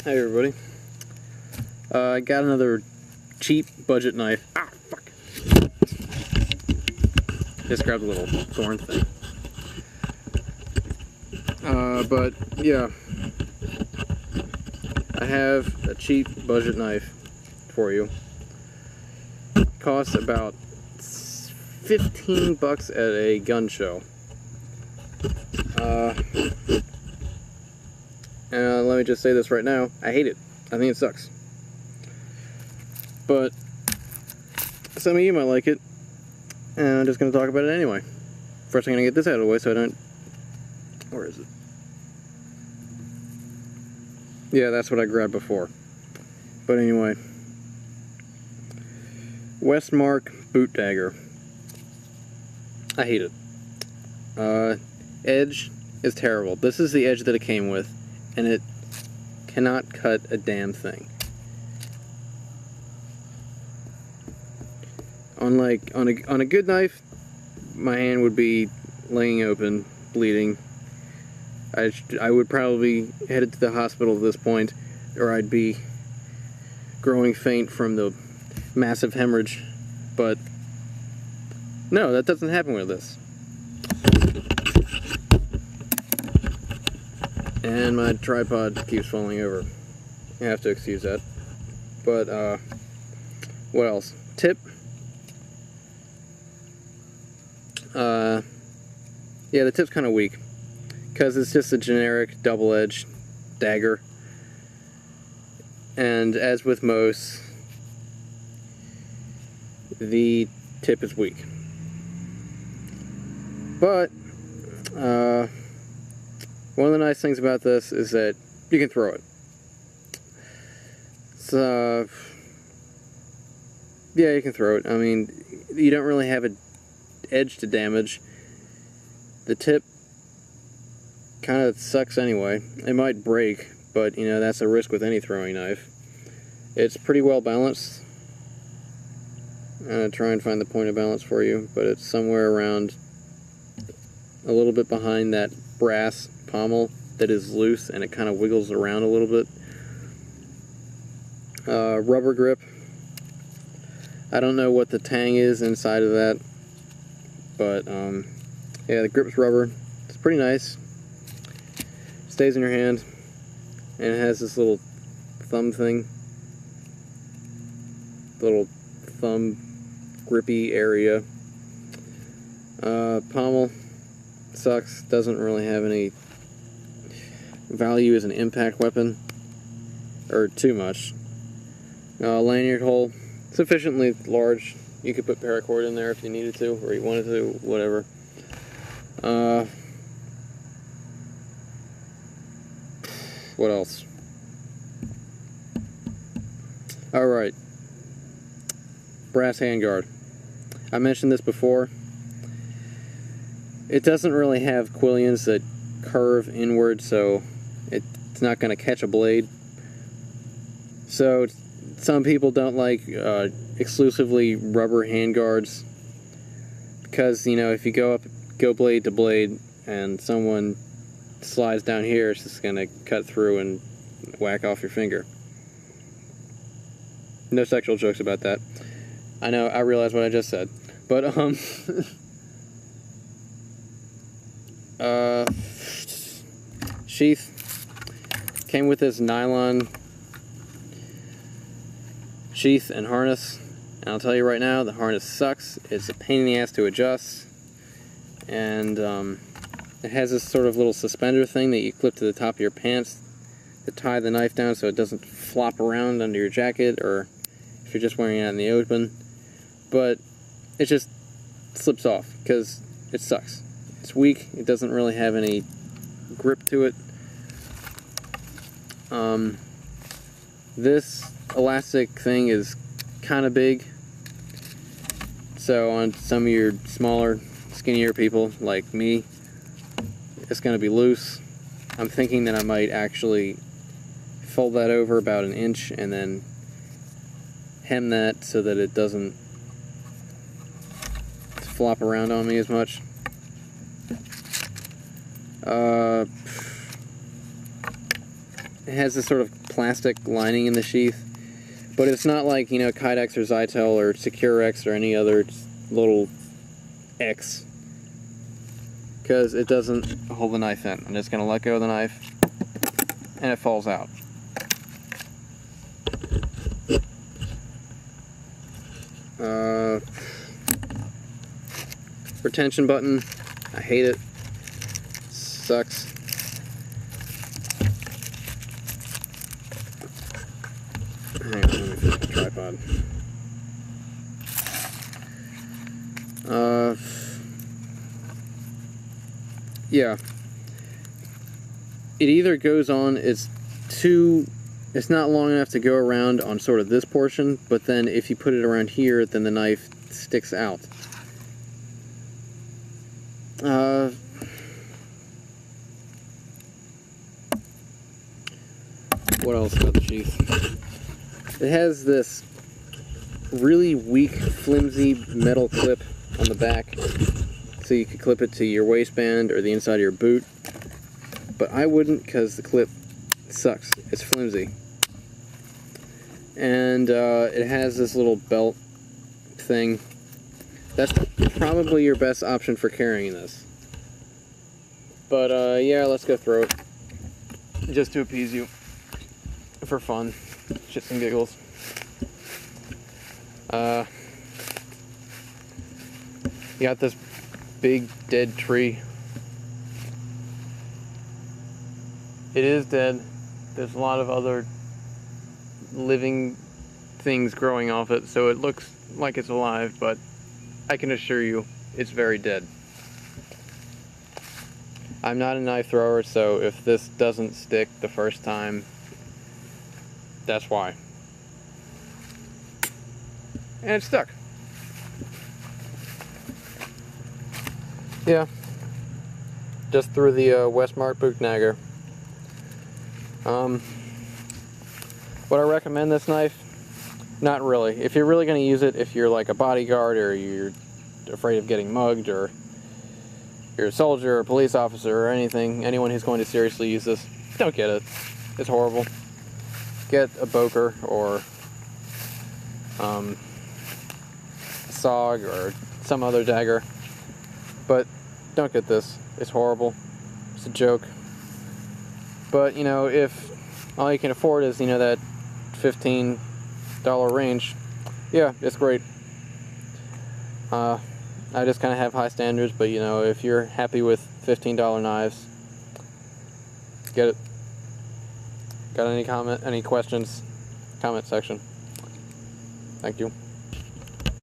Hey everybody. I got another cheap budget knife. Ah, fuck. Just grabbed a little thorn thing. But yeah, I have a cheap budget knife for you. Costs about 15 bucks at a gun show. And let me just say this right now, I hate it. I think it sucks. But some of you might like it, and I'm just going to talk about it anyway. First I'm going to get this out of the way so I don't... Where is it? Yeah, that's what I grabbed before. But anyway. Westmark boot dagger. I hate it. Edge is terrible. This is the edge that it came with, and it cannot cut a damn thing. Unlike on a good knife, my hand would be laying open, bleeding. I would probably be headed to the hospital at this point, or I'd be growing faint from the massive hemorrhage. But no, that doesn't happen with this. And my tripod keeps falling over. You have to excuse that. But, what else? Tip. Yeah, the tip's kind of weak. Because it's just a generic double-edged dagger. And as with most, the tip is weak. But, one of the nice things about this is that you can throw it. So, yeah, you can throw it. I mean, you don't really have an edge to damage. The tip kind of sucks anyway. It might break, but, you know, that's a risk with any throwing knife. It's pretty well balanced. I'm going to try and find the point of balance for you, but it's somewhere around a little bit behind that brass pommel that is loose, and it kind of wiggles around a little bit. Rubber grip. I don't know what the tang is inside of that, but yeah, the grip's rubber. It's pretty nice. Stays in your hand, and it has this little thumb thing, little thumb grippy area. Pommel sucks. Doesn't really have any value as an impact weapon, or too much. Lanyard hole, sufficiently large. You could put paracord in there if you needed to, or you wanted to, whatever. What else? Alright. Brass handguard. I mentioned this before. It doesn't really have quillions that curve inward, so it's not going to catch a blade. So some people don't like exclusively rubber handguards because, you know, if you go blade to blade and someone slides down here, it's just going to cut through and whack off your finger. No sexual jokes about that. I know, I realize what I just said. But, sheath. Came with this nylon sheath and harness. And I'll tell you right now, the harness sucks. It's a pain in the ass to adjust. And, it has this sort of little suspender thing that you clip to the top of your pants to tie the knife down so it doesn't flop around under your jacket, or if you're just wearing it out in the open. But it just slips off because it sucks. It's weak. It doesn't really have any grip to it. This elastic thing is kind of big. So on some of your smaller, skinnier people like me, it's going to be loose. I'm thinking that I might actually fold that over about an inch and then hem that so that it doesn't flop around on me as much. It has this sort of plastic lining in the sheath. But it's not like, you know, Kydex or Zytel or Securex or any other little X. Because it doesn't hold the knife in. I'm just going to let go of the knife, and it falls out. Retention button, I hate it. Sucks. Hang on, let me fix the tripod. Yeah. It either goes on, it's not long enough to go around on sort of this portion, but then if you put it around here, then the knife sticks out. What else about the sheath? It has this really weak, flimsy metal clip on the back, so you could clip it to your waistband or the inside of your boot. But I wouldn't, because the clip sucks. It's flimsy. And it has this little belt thing. That's probably your best option for carrying this. But yeah, let's go throw it. Just to appease you. For fun. Shits and giggles. You got this big dead tree. It is dead. There's a lot of other living things growing off it, so it looks like it's alive, but I can assure you it's very dead. I'm not a knife thrower, so if this doesn't stick the first time, that's why. And it stuck. Yeah. Just threw the Westmark boot Dagger. Would I recommend this knife? Not really. If you're really going to use it, if you're like a bodyguard or you're afraid of getting mugged, or you're a soldier or a police officer or anyone who's going to seriously use this, don't get it. It's horrible. Get a Boker or a SOG or some other dagger, but don't get this. It's horrible. It's a joke. But, you know, if all you can afford is, you know, that $15 range, yeah, it's great. I just kind of have high standards, but, you know, if you're happy with $15 knives, get it. Got any questions? Comment section. Thank you.